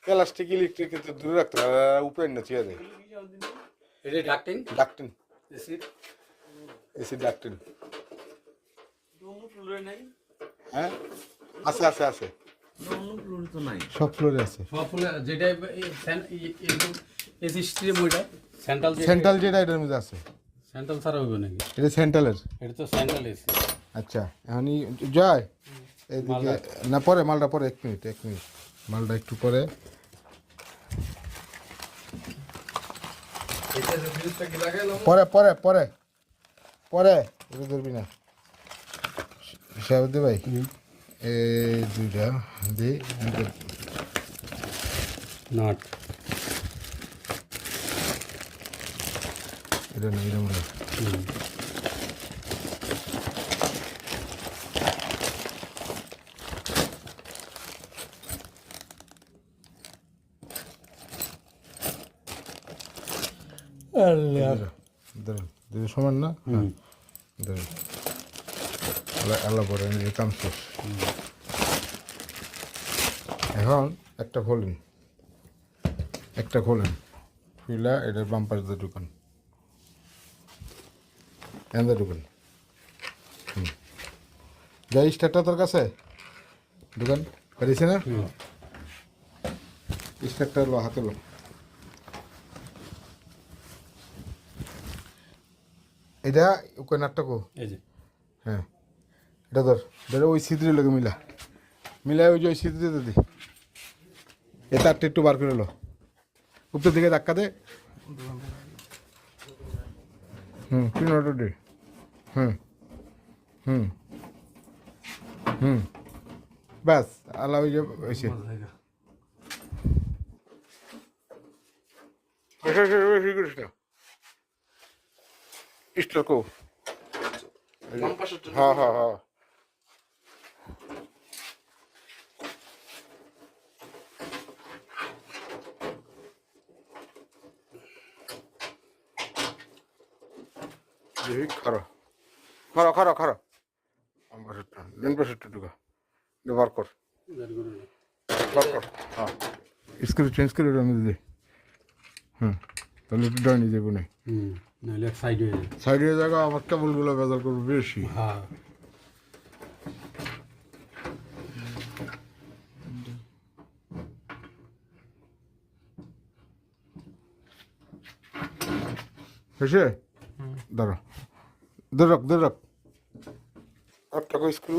Plastic electric দূরে রাখতে হবে, উপরে না চেয়ে দেয়। এটা ডাক্টিং ডাক্টিন, এসি এসি ডাক্টিন। হ্যাঁ আছে আছে আছে, সব ফ্লোরে আছে। সব ফুলে যেটা এসি স্ট্রিম ওইটা সেন্ট্রাল সেন্ট্রাল যেটা এটার মধ্যে আছে, সেন্ট্রাল ছাড়া হইবে নাকি? এটা সেন্ট্রালের। এটা তো সেন্ট্রাল এসি। আচ্ছা এখনই জয় এদিকে না, পরে মালটা পরে, এক মিনিট মালটা একটু পরে। পরে পরে পরে পরে এটা ধরবি না সাহেব ভাই, এই দুইটা দি নট এটা না, এটা মনে হয়। ধরুন দুটো সমান না, ধরুন আল্লাহ পরে কাম শেষ। এখন একটা খোলেন খুলা, এটার বাম্পার দিয়ে ঢুকান, এনে ঢুকান। যাই স্টারটা তোর কাছে ঢুকান পারিছে না? স্টারটা লো, হাতে লো। এটা ওকে নাটকো, এই যে হ্যাঁ এটা ধর ওই ছিদ্রের লোকে মিলা ওই যে ওই ছিদ্রে দি এ তারটা একটু বার করে লো, উপর দিকে ধাক্কা দে। তিন অর্ডার দে। ব্যাস আল্লাহ ওই যে হয়েছে। ইস্টকো হ্যাঁ হ্যাঁ হ্যাঁ, খারো পাশেরটা ঢুকা বার কর, হ্যাঁ স্ক্রু চেঞ্জ করে আমি দিদি। তাহলে একটু ডাইনি যাবো না, নাহলে সাইড হয়ে যায়। সাইডের জায়গা আমার কেবলগুলো বেজার করবো বেশি। হ্যাঁ হয়েছে, দাঁড়া দূর রাখ একটা স্ক্রু